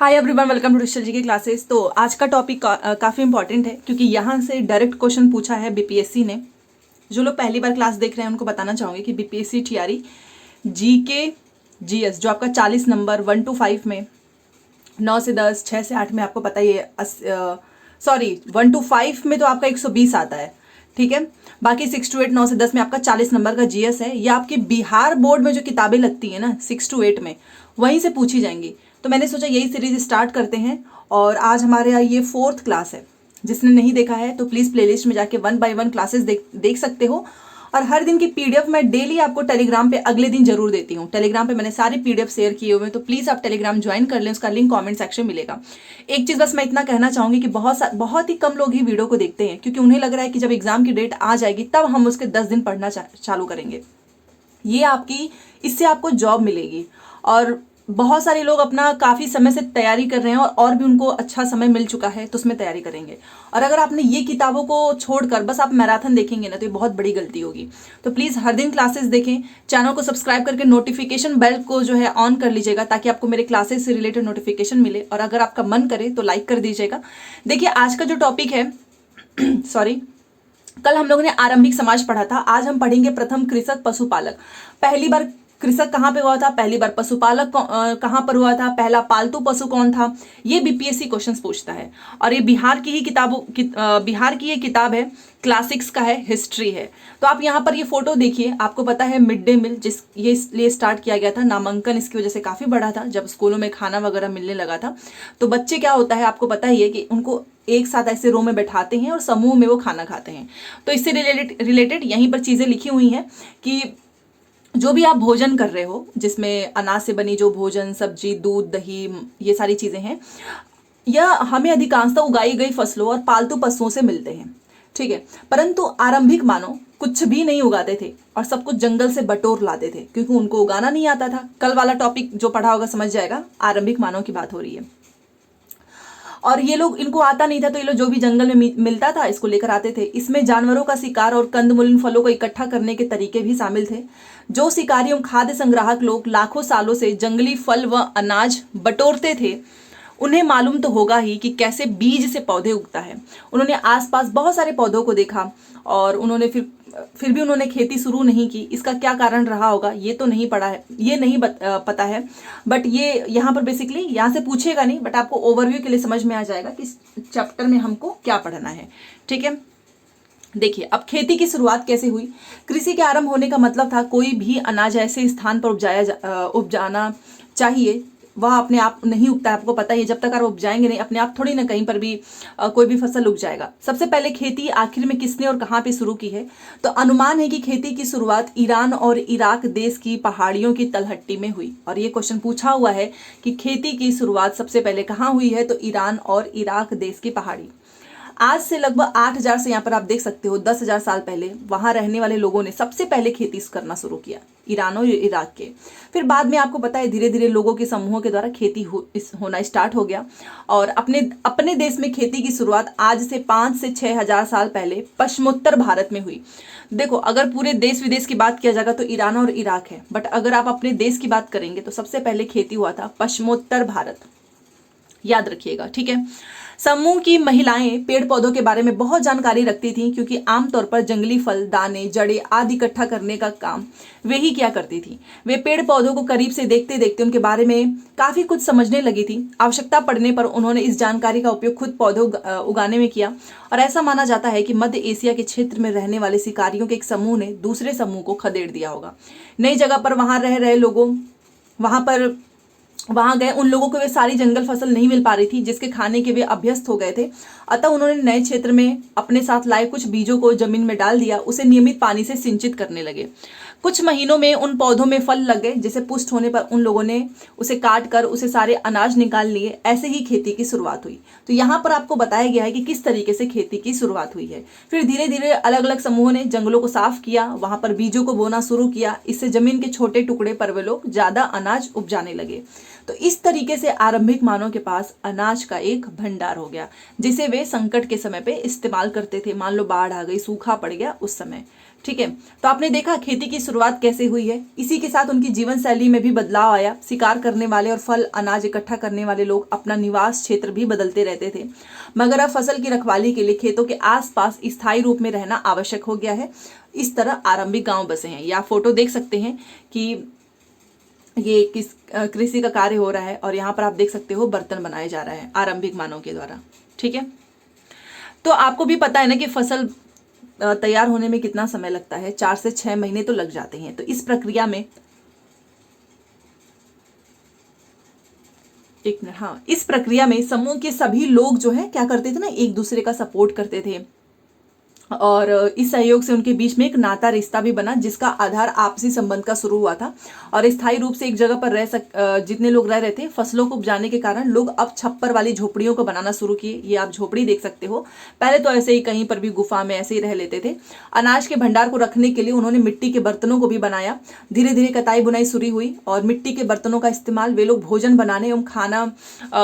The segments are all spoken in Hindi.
Hi everyone, welcome to digital G की क्लासेस। तो आज का टॉपिक काफ़ी इंपॉर्टेंट है क्योंकि यहाँ से डायरेक्ट क्वेश्चन पूछा है बीपीएससी ने। जो लोग पहली बार क्लास देख रहे हैं उनको बताना चाहूँगी कि बीपीएससी टीआरई जीके जीएस जो आपका 40 नंबर 1 to 5 में 9 से 10 6 से 8 में आपको पता ही है, 1 to 5 में तो आपका 120 आता है, ठीक है। बाकी 6 to 8 9 से 10 में आपका 40 नंबर का जीएस है। ये आपके बिहार बोर्ड में जो किताबें लगती हैं ना 6 to 8 में, वहीं से पूछी जाएंगी। तो मैंने सोचा यही सीरीज स्टार्ट करते हैं और आज हमारे यहाँ ये 4th क्लास है। जिसने नहीं देखा है तो प्लीज़ प्लेलिस्ट में जाके 1 by 1 क्लासेस देख सकते हो। और हर दिन की पीडीएफ मैं डेली आपको टेलीग्राम पे अगले दिन जरूर देती हूँ। टेलीग्राम पे मैंने सारी पीडीएफ शेयर किए हुए हैं, तो प्लीज़ आप टेलीग्राम ज्वाइन कर लें, उसका लिंक कमेंट सेक्शन में मिलेगा। एक चीज़ बस मैं इतना कहना चाहूँगी कि बहुत ही कम लोग ही वीडियो को देखते हैं, क्योंकि उन्हें लग रहा है कि जब एग्जाम की डेट आ जाएगी तब हम उसके 10 दिन पढ़ना चालू करेंगे। इससे आपको जॉब मिलेगी। और बहुत सारे लोग अपना काफ़ी समय से तैयारी कर रहे हैं और भी उनको अच्छा समय मिल चुका है तो उसमें तैयारी करेंगे। और अगर आपने ये किताबों को छोड़कर बस आप मैराथन देखेंगे ना तो ये बहुत बड़ी गलती होगी। तो प्लीज़ हर दिन क्लासेस देखें, चैनल को सब्सक्राइब करके नोटिफिकेशन बेल को जो है ऑन कर लीजिएगा ताकि आपको मेरे क्लासेस से रिलेटेड नोटिफिकेशन मिले। और अगर आपका मन करे तो लाइक कर दीजिएगा। देखिए आज का जो टॉपिक है सॉरी, कल हम लोगों ने आरंभिक समाज पढ़ा था, आज हम पढ़ेंगे प्रथम कृषक पशुपालक। पहली बार कृषक कहाँ पे हुआ था, पहली बार पशुपालक कहाँ पर हुआ था, पहला पालतू पशु कौन था, ये बीपीएससी क्वेश्चंस पूछता है। और ये बिहार की ये किताब है, क्लासिक्स का है, हिस्ट्री है। तो आप यहाँ पर ये फोटो देखिए, आपको पता है मिड डे मील ये इसलिए स्टार्ट किया गया था, नामांकन इसकी वजह से काफ़ी बढ़ा था जब स्कूलों में खाना वगैरह मिलने लगा था। तो बच्चे क्या होता है आपको पता ही है कि उनको एक साथ ऐसे रो में बैठाते हैं और समूह में वो खाना खाते हैं। तो इससे रिलेटेड यहीं पर चीज़ें लिखी हुई हैं कि जो भी आप भोजन कर रहे हो, जिसमें अनाज से बनी जो भोजन, सब्जी, दूध, दही, ये सारी चीज़ें हैं, यह हमें अधिकांशतः उगाई गई फसलों और पालतू पशुओं से मिलते हैं, ठीक है। परंतु आरंभिक मानव कुछ भी नहीं उगाते थे और सब कुछ जंगल से बटोर लाते थे क्योंकि उनको उगाना नहीं आता था। कल वाला टॉपिक जो पढ़ा होगा समझ जाएगा, आरंभिक मानव की बात हो रही है। और ये लोग, इनको आता नहीं था तो ये लोग जो भी जंगल में मिलता था इसको लेकर आते थे। इसमें जानवरों का शिकार और कंदमूल फलों को इकट्ठा करने के तरीके भी शामिल थे। जो शिकारी एवं खाद्य संग्राहक लोग लाखों सालों से जंगली फल व अनाज बटोरते थे, उन्हें मालूम तो होगा ही कि कैसे बीज से पौधे उगता है। उन्होंने आसपास बहुत सारे पौधों को देखा और उन्होंने फिर भी उन्होंने खेती शुरू नहीं की। इसका क्या कारण रहा होगा ये तो नहीं पढ़ा है, ये नहीं पता है। बट ये यहाँ पर बेसिकली यहाँ से पूछेगा नहीं, बट आपको ओवरव्यू के लिए समझ में आ जाएगा कि इस चैप्टर में हमको क्या पढ़ना है, ठीक है। देखिए अब खेती की शुरुआत कैसे हुई। कृषि के आरंभ होने का मतलब था कोई भी अनाज ऐसे स्थान पर उपजाना चाहिए, वह अपने आप नहीं उगता है। आपको पता ही है, जब तक आप उपजाएंगे नहीं अपने आप थोड़ी ना कहीं पर भी कोई भी फसल उग जाएगा। सबसे पहले खेती आखिर में किसने और कहाँ पे शुरू की है, तो अनुमान है कि खेती की शुरुआत ईरान और इराक देश की पहाड़ियों की तलहट्टी में हुई। और ये क्वेश्चन पूछा हुआ है कि खेती की शुरुआत सबसे पहले कहाँ हुई है, तो ईरान और इराक देश की पहाड़ी। आज से लगभग 8000 से यहाँ पर आप देख सकते हो 10,000 साल पहले वहाँ रहने वाले लोगों ने सबसे पहले खेती करना शुरू किया, ईरान और इराक के। फिर बाद में आपको पता है धीरे धीरे लोगों के समूहों के द्वारा खेती होना स्टार्ट हो गया। और अपने देश में खेती की शुरुआत आज से 5 से 6,000 साल पहले पश्चिमोत्तर भारत में हुई। देखो अगर पूरे देश विदेश की बात किया जाएगा तो ईरान और इराक है, बट अगर आप अपने देश की बात करेंगे तो सबसे पहले खेती हुआ था पश्चिमोत्तर भारत, याद रखिएगा, ठीक है। समूह की महिलाएं पेड़ पौधों के बारे में बहुत जानकारी रखती थीं क्योंकि आमतौर पर जंगली फल, दाने, जड़ें आदि इकट्ठा करने का काम वे ही किया करती थी। वे पेड़ पौधों को करीब से देखते देखते उनके बारे में काफी कुछ समझने लगी थी। आवश्यकता पड़ने पर उन्होंने इस जानकारी का उपयोग खुद पौधे उगाने में किया। और ऐसा माना जाता है कि मध्य एशिया के क्षेत्र में रहने वाले शिकारियों के एक समूह ने दूसरे समूह को खदेड़ दिया होगा। नई जगह पर वहां रह रहे लोगों वहां गए, उन लोगों को वे सारी जंगल फसल नहीं मिल पा रही थी जिसके खाने के वे अभ्यस्त हो गए थे। अतः उन्होंने नए क्षेत्र में अपने साथ लाए कुछ बीजों को जमीन में डाल दिया, उसे नियमित पानी से सिंचित करने लगे। कुछ महीनों में उन पौधों में फल लग गए, जिसे पुष्ट होने पर उन लोगों ने उसे काट कर उसे सारे अनाज निकाल लिए। ऐसे ही खेती की शुरुआत हुई। तो यहाँ पर आपको बताया गया है कि किस तरीके से खेती की शुरुआत हुई है। फिर धीरे धीरे अलग अलग समूहों ने जंगलों को साफ किया, वहां पर बीजों को बोना शुरू किया। इससे जमीन के छोटे टुकड़े पर वे लोग ज्यादा अनाज उपजाने लगे। तो इस तरीके से आरंभिक मानव के पास अनाज का एक भंडार हो गया, जिसे वे संकट के समय पे इस्तेमाल करते थे। मान लो बाढ़ आ गई, सूखा पड़ गया उस समय, ठीक है। तो आपने देखा खेती की शुरुआत कैसे हुई है। इसी के साथ उनकी जीवन शैली में भी बदलाव आया। शिकार करने वाले और फल अनाज इकट्ठा करने वाले लोग अपना निवास क्षेत्र भी बदलते रहते थे, मगर अब फसल की रखवाली के लिए खेतों के आसपास स्थायी रूप में रहना आवश्यक हो गया है। इस तरह आरंभिक गांव बसे हैं। या फोटो देख सकते हैं कि ये किस कृषि का कार्य हो रहा है, और यहाँ पर आप देख सकते हो बर्तन बनाए जा रहे हैं आरंभिक मानव के द्वारा। ठीक है। तो आपको भी पता है ना कि फसल तैयार होने में कितना समय लगता है, 4 से 6 महीने तो लग जाते हैं। तो इस प्रक्रिया में एक मिनट, हाँ, इस प्रक्रिया में समूह के सभी लोग जो है क्या करते थे ना, एक दूसरे का सपोर्ट करते थे, और इस सहयोग से उनके बीच में एक नाता रिश्ता भी बना, जिसका आधार आपसी संबंध का शुरू हुआ था। और स्थायी रूप से एक जगह पर जितने लोग रह रहे थे, फसलों को उपजाने के कारण लोग अब छप्पर वाली झोपड़ियों को बनाना शुरू किए। ये आप झोपड़ी देख सकते हो। पहले तो ऐसे ही कहीं पर भी गुफा में ऐसे ही रह लेते थे। अनाज के भंडार को रखने के लिए उन्होंने मिट्टी के बर्तनों को भी बनाया। धीरे धीरे कताई बुनाई शुरू हुई, और मिट्टी के बर्तनों का इस्तेमाल वे लोग भोजन बनाने एवं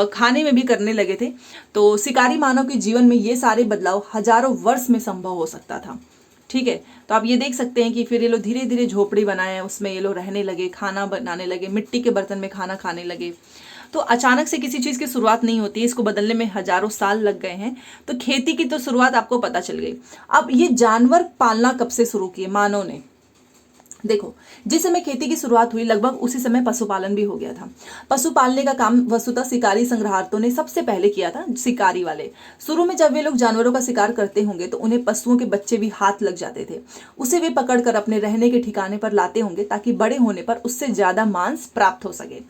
खाने में भी करने लगे थे। तो शिकारी मानव के जीवन में ये सारे बदलाव हजारों वर्ष में संभव हो सकता था। ठीक है। तो आप ये देख सकते हैं कि फिर ये लोग धीरे धीरे झोपड़ी बनाए, उसमें ये लोग रहने लगे, खाना बनाने लगे, मिट्टी के बर्तन में खाना खाने लगे। तो अचानक से किसी चीज की शुरुआत नहीं होती है, इसको बदलने में हजारों साल लग गए हैं। तो खेती की तो शुरुआत आपको पता चल गई। अब ये जानवर पालना कब से शुरू किए मानव ने? देखो, जिस समय खेती की शुरुआत हुई लगभग उसी समय पशुपालन भी हो गया था। पशु पालने का काम वस्तुतः शिकारी संग्रहार्थों ने सबसे पहले किया था। शिकारी वाले शुरू में जब वे लोग जानवरों का शिकार करते होंगे तो उन्हें पशुओं के बच्चे भी हाथ लग जाते थे। उसे वे पकड़कर अपने रहने के ठिकाने पर लाते होंगे ताकि बड़े होने पर उससे ज्यादा मांस प्राप्त हो सके।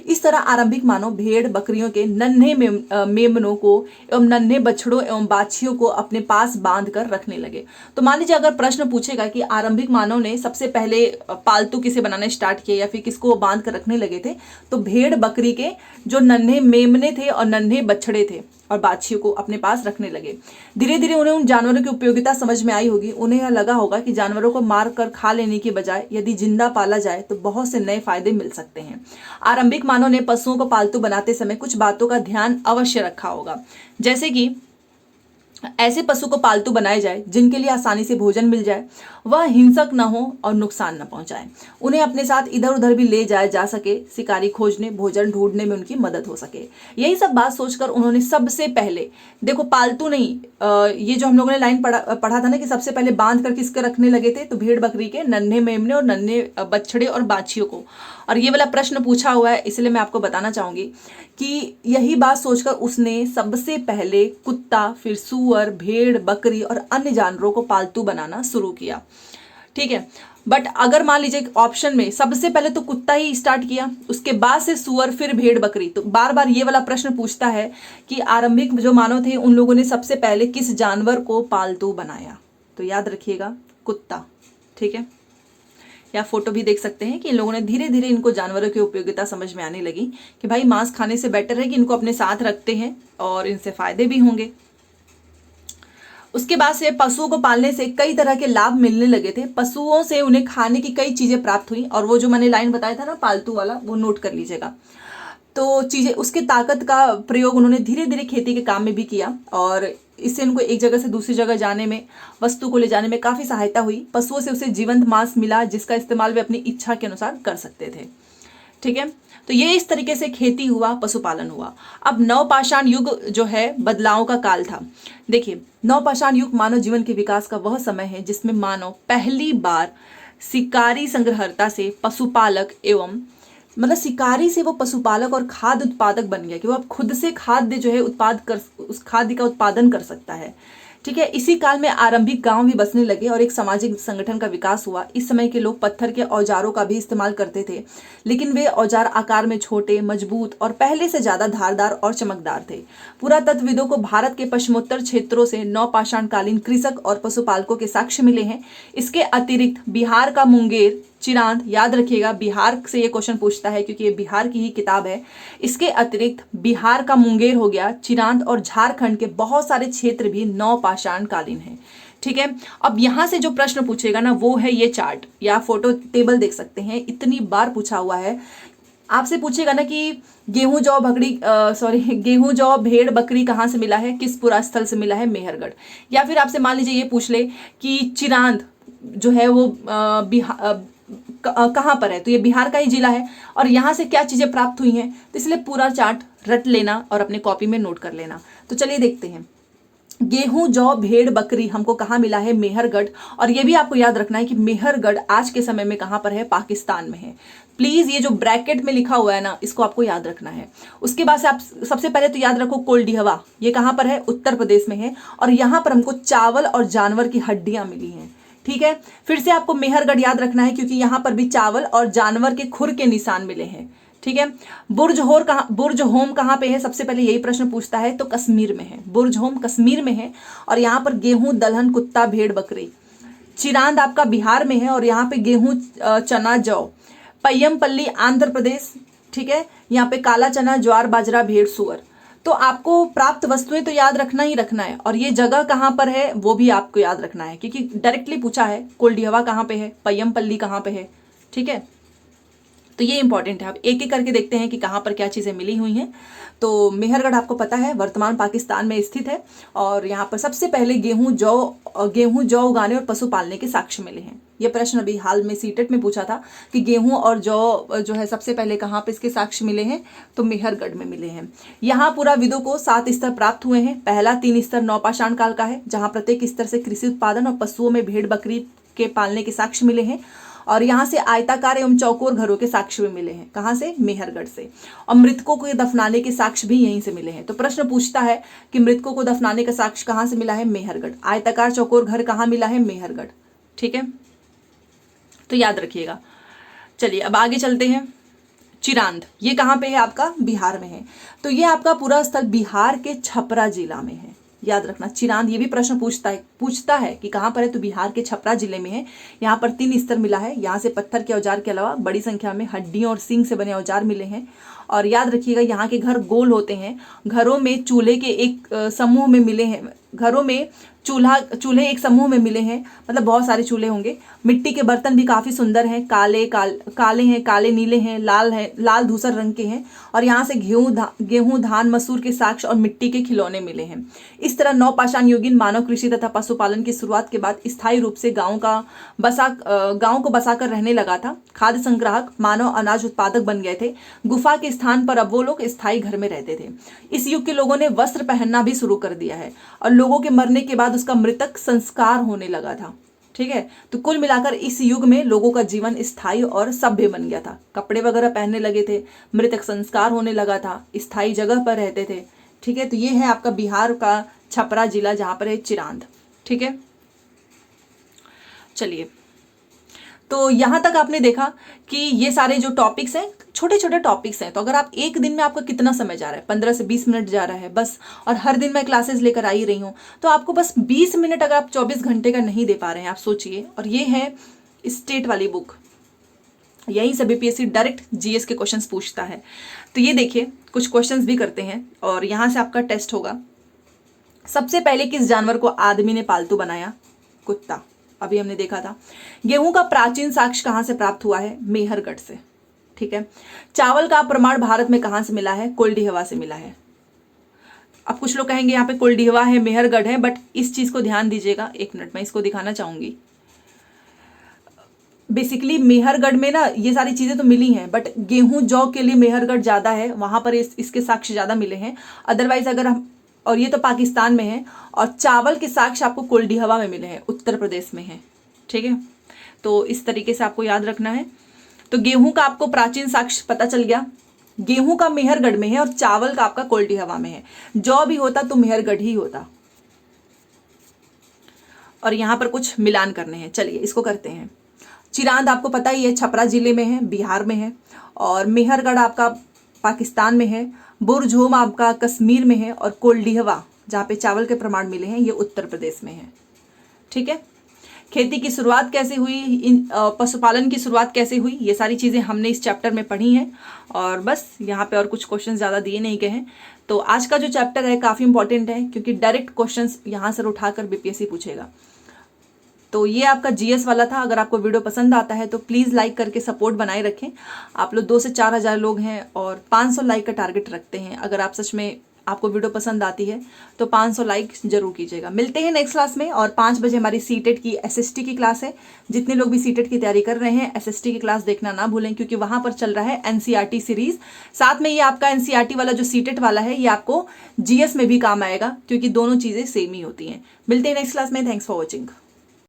इस तरह आरंभिक मानव भेड़ बकरियों के नन्हे मेमनों को एवं नन्हे बछड़ों एवं बाछियों को अपने पास बांध कर रखने लगे। तो मान लीजिए अगर प्रश्न पूछेगा कि आरंभिक मानव ने सबसे पहले पालतू किसे बनाना स्टार्ट किया या फिर किसको बांध कर रखने लगे थे, तो भेड़ बकरी के जो नन्हे मेमने थे और नन्हे बछड़े थे और बाछियों को अपने पास रखने लगे। धीरे धीरे उन्हें उन जानवरों की उपयोगिता समझ में आई होगी। उन्हें यह लगा होगा कि जानवरों को मार कर खा लेने की बजाय यदि जिंदा पाला जाए तो बहुत से नए फायदे मिल सकते हैं। आरंभिक मानव ने पशुओं को पालतू बनाते समय कुछ बातों का ध्यान अवश्य रखा होगा, जैसे कि ऐसे पशु को पालतू बनाया जाए जिनके लिए आसानी से भोजन मिल जाए, वह हिंसक न हो और नुकसान न पहुंचाए, उन्हें अपने साथ इधर उधर भी ले जाया जा सके, शिकारी खोजने भोजन ढूंढने में उनकी मदद हो सके। यही सब बात सोचकर उन्होंने सबसे पहले, देखो पालतू नहीं, ये जो हम लोगों ने लाइन पढ़ा था ना कि सबसे पहले बांध कर किसके रखने लगे थे, तो भेड़ बकरी के नन्हे मेमने और नन्हे बछड़े और बाछियों को। और ये वाला प्रश्न पूछा हुआ है इसलिए मैं आपको बताना चाहूंगी कि यही बात सोचकर उसने सबसे पहले कुत्ता, फिर सूअर, भेड़, बकरी और अन्य जानवरों को पालतू बनाना शुरू किया। ठीक है। बट अगर मान लीजिए ऑप्शन में सबसे पहले तो कुत्ता ही स्टार्ट किया, उसके बाद से सूअर, फिर भेड़ बकरी, तो बार बार ये वाला प्रश्न पूछता है कि आरंभिक जो मानव थे उन लोगों ने सबसे पहले किस जानवर को पालतू बनाया? तो याद रखिएगा कुत्ता। ठीक है। या फोटो भी देख सकते हैं कि इन लोगों ने धीरे धीरे इनको जानवरों की उपयोगिता समझ में आने लगी कि भाई मांस खाने से बेटर है कि इनको अपने साथ रखते हैं और इनसे फायदे भी होंगे। उसके बाद से पशुओं को पालने से कई तरह के लाभ मिलने लगे थे। पशुओं से उन्हें खाने की कई चीजें प्राप्त हुई, और वो जो मैंने लाइन बताया था ना पालतू वाला, वो नोट कर लीजिएगा। तो चीजें, उसके ताकत का प्रयोग उन्होंने धीरे धीरे खेती के काम में भी किया, और इससे उनको एक जगह से दूसरी जगह जाने में, वस्तु को ले जाने में काफी सहायता हुई। पशुओं से उसे जीवंत मांस मिला जिसका इस्तेमाल वे अपनी इच्छा के अनुसार कर सकते थे। ठीक है। तो ये इस तरीके से खेती हुआ, पशुपालन हुआ। अब नवपाषाण युग जो है बदलाव का काल था। देखिए, नवपाषाण युग मानव जीवन के विकास का वह समय है जिसमें मानव पहली बार शिकारी संग्रहर्ता से पशुपालक एवं मतलब शिकारी से वो पशुपालक और खाद्य उत्पादक बन गया कि वो अब खुद से खाद्य जो है उस खाद्य का उत्पादन कर सकता है। ठीक है। इसी काल में आरंभिक गांव भी बसने लगे और एक सामाजिक संगठन का विकास हुआ। इस समय के लोग पत्थर के औजारों का भी इस्तेमाल करते थे, लेकिन वे औजार आकार में छोटे, मजबूत और पहले से ज्यादा धारदार और चमकदार थे। पुरातत्वविदों को भारत के पश्चिमोत्तर क्षेत्रों से नवपाषाण कालीन कृषक और पशुपालकों के साक्ष्य मिले हैं। इसके अतिरिक्त बिहार का मुंगेर, चिरांद, याद रखिएगा बिहार से ये क्वेश्चन पूछता है क्योंकि ये बिहार की ही किताब है। इसके अतिरिक्त बिहार का मुंगेर हो गया, चिरांद और झारखंड के बहुत सारे क्षेत्र भी नवपाषाण कालीन है। ठीक है। अब यहां से जो प्रश्न पूछेगा ना वो है ये चार्ट या फोटो टेबल देख सकते हैं, इतनी बार पूछा हुआ है। आपसे पूछेगा ना कि गेहूं जौ भेड़ बकरी कहाँ से मिला है, किस पुरा स्थल से मिला है, मेहरगढ़। या फिर आपसे मान लीजिए ये पूछ ले कि चिरांद जो है वो कहाँ पर है, तो ये बिहार का ही जिला है और यहाँ से क्या चीज़ें प्राप्त हुई हैं, तो इसलिए पूरा चार्ट रट लेना और अपने कॉपी में नोट कर लेना। तो चलिए देखते हैं। गेहूं, जौ, भेड़, बकरी हमको कहाँ मिला है, मेहरगढ़। और ये भी आपको याद रखना है कि मेहरगढ़ आज के समय में कहाँ पर है, पाकिस्तान में है। प्लीज ये जो ब्रैकेट में लिखा हुआ है ना, इसको आपको याद रखना है। उसके बाद से आप सबसे पहले तो याद रखो कोल्डिहवा, ये कहाँ पर है, उत्तर प्रदेश में है। और यहाँ पर हमको चावल और जानवर की हड्डियां मिली हैं। ठीक है, फिर से आपको मेहरगढ़ याद रखना है क्योंकि यहाँ पर भी चावल और जानवर के खुर के निशान मिले हैं। ठीक है, बुर्ज होम कहाँ पे है, सबसे पहले यही प्रश्न पूछता है, तो कश्मीर में है। बुर्ज होम कश्मीर में है और यहाँ पर गेहूं, दलहन, कुत्ता, भेड़, बकरी। चिरांद आपका बिहार में है और यहाँ पे गेहूं, चना, जौ। पय्यमपल्ली आंध्र प्रदेश। ठीक है, यहाँ पे काला चना, ज्वार, बाजरा, भेड़, सुअर। तो आपको प्राप्त वस्तुएं तो याद रखना ही रखना है और ये जगह कहाँ पर है वो भी आपको याद रखना है क्योंकि डायरेक्टली पूछा है। कोल्डिहवा कहाँ पे है, पय्यमपल्ली कहाँ पे है। ठीक है, तो ये इंपॉर्टेंट है। आप एक एक करके देखते हैं कि कहाँ पर क्या चीज़ें मिली हुई हैं। तो मेहरगढ़ आपको पता है वर्तमान पाकिस्तान में स्थित है और यहाँ पर सबसे पहले गेहूं, जौ उगाने और पशु पालने के साक्ष्य मिले हैं। ये प्रश्न अभी हाल में सीटेट में पूछा था कि गेहूं और जौ जो है सबसे पहले कहाँ पे इसके साक्ष्य मिले हैं, तो मेहरगढ़ में मिले हैं। यहाँ पुराविदों को 7 स्तर प्राप्त हुए हैं। पहला 3 स्तर नवपाषाण काल का है जहाँ प्रत्येक स्तर से कृषि उत्पादन और पशुओं में भेड़ बकरी के पालने के साक्ष्य मिले हैं। और यहाँ से आयताकार एवं चौकोर घरों के साक्ष्य भी मिले हैं। कहाँ से, मेहरगढ़ से। और मृतकों को दफनाने के साक्ष्य भी यहीं से मिले हैं। तो प्रश्न पूछता है कि मृतकों को दफनाने का साक्ष्य कहाँ से मिला है, मेहरगढ़। आयताकार चौकोर घर कहाँ मिला है, मेहरगढ़। ठीक है, तो याद रखिएगा। चलिए अब आगे चलते हैं। चिरांद ये कहाँ पे है, आपका बिहार में है। तो ये आपका पूरा स्थल बिहार के छपरा जिला में है। याद रखना, चिरांद ये भी प्रश्न पूछता है कि कहाँ पर है, तो बिहार के छपरा जिले में है। यहाँ पर 3 स्तर मिला है। यहाँ से पत्थर के औजार के अलावा बड़ी संख्या में हड्डियों और सींग से बने औजार मिले हैं। और याद रखिएगा यहाँ के घर गोल होते हैं। घरों में चूल्हे के एक समूह में मिले हैं। घरों में चूल्हे एक समूह में मिले हैं, मतलब बहुत सारे चूल्हे होंगे। मिट्टी के बर्तन भी काफ़ी सुंदर हैं, काले हैं, काले नीले हैं, लाल धूसर रंग के हैं। और यहाँ से गेहूं, धान, मसूर के साक्ष्य और मिट्टी के खिलौने मिले हैं। इस तरह नवपाषाण युगीन मानव कृषि तथा पशुपालन की शुरुआत के बाद स्थायी रूप से गाँव को बसाकर रहने लगा था। खाद्य संग्राहक मानव अनाज उत्पादक बन गए थे। गुफा के स्थान पर अब वो लोग स्थायी घर में रहते थे। इस युग के लोगों ने वस्त्र पहनना भी शुरू कर दिया है और लोगों के मरने के बाद उसका मृतक संस्कार होने लगा था। ठीक है, तो कुल मिलाकर इस युग में लोगों का जीवन स्थायी और सभ्य बन गया था। कपड़े वगैरह पहनने लगे थे, मृतक संस्कार होने लगा था, स्थायी जगह पर रहते थे। ठीक है, तो ये है आपका बिहार का छपरा जिला जहां पर है चिरांद। ठीक है, चलिए तो यहां तक आपने देखा कि ये सारे जो टॉपिक्स हैं छोटे छोटे टॉपिक्स हैं। तो अगर आप एक दिन में आपका कितना समय जा रहा है, 15 से 20 मिनट जा रहा है बस, और हर दिन मैं क्लासेस लेकर आ ही रही हूँ, तो आपको बस 20 मिनट अगर आप 24 घंटे का नहीं दे पा रहे हैं, आप सोचिए। और ये है स्टेट वाली बुक, यहीं से बीपीएससी डायरेक्ट जीएस के क्वेश्चंस पूछता है। तो ये देखिए कुछ क्वेश्चंस भी करते हैं और यहाँ से आपका टेस्ट होगा। सबसे पहले किस जानवर को आदमी ने पालतू बनाया, कुत्ता, अभी हमने देखा था। गेहूं का प्राचीन साक्ष्य कहां से प्राप्त हुआ है, मेहरगढ़ से। ठीक है, चावल का प्रमाण भारत में कहां से मिला है, कोल्डिहवा से मिला है। अब कुछ लोग कहेंगे यहाँ पे कोल्डिहवा है, मेहरगढ़ है, बट इस चीज को ध्यान दीजिएगा। एक मिनट में इसको दिखाना चाहूंगी। बेसिकली मेहरगढ़ में ना ये सारी चीजें तो मिली हैं, बट गेहूं जौ के लिए मेहरगढ़ ज्यादा है, वहां पर इसके साक्ष्य ज्यादा मिले हैं। अदरवाइज अगर हम, और ये तो पाकिस्तान में है, और चावल के साक्ष्य आपको कोल्डिहवा में मिले हैं, उत्तर प्रदेश में है। ठीक है, तो इस तरीके से आपको याद रखना है। तो गेहूं का आपको प्राचीन साक्ष्य पता चल गया, गेहूं का मेहरगढ़ में है और चावल का आपका कोल्डिहवा में है। जौ भी होता तो मेहरगढ़ ही होता। और यहां पर कुछ मिलान करने हैं, चलिए इसको करते हैं। चिरांद आपको पता ही है छपरा जिले में है, बिहार में है। और मेहरगढ़ आपका पाकिस्तान में है। बुर्ज होम आपका कश्मीर में है। और कोल्डिहवा जहाँ पे चावल के प्रमाण मिले हैं, ये उत्तर प्रदेश में है। ठीक है, खेती की शुरुआत कैसे हुई, पशुपालन की शुरुआत कैसे हुई, ये सारी चीज़ें हमने इस चैप्टर में पढ़ी हैं। और बस यहाँ पे और कुछ क्वेश्चन ज़्यादा दिए नहीं गए हैं। तो आज का जो चैप्टर है काफ़ी इंपॉर्टेंट है क्योंकि डायरेक्ट क्वेश्चंस यहाँ से उठाकर बीपीएससी पूछेगा। तो ये आपका जीएस वाला था। अगर आपको वीडियो पसंद आता है तो प्लीज़ लाइक करके सपोर्ट बनाए रखें। आप लोग 2 से 4 हज़ार लोग हैं और 500 लाइक का टारगेट रखते हैं। अगर आप सच में आपको वीडियो पसंद आती है तो 500 लाइक जरूर कीजिएगा। मिलते हैं नेक्स्ट क्लास में, और 5 बजे हमारी सीटेट की एसएसटी की क्लास है। जितने लोग भी सीटेट की तैयारी कर रहे हैं एसएसटी की क्लास देखना ना भूलें, क्योंकि वहां पर चल रहा है एनसीईआरटी सीरीज। साथ में ये आपका एनसीईआरटी वाला जो सीटेट वाला है ये आपको जीएस में भी काम आएगा, क्योंकि दोनों चीजें सेम ही होती हैं। मिलते हैं नेक्स्ट क्लास में। Thanks for watching.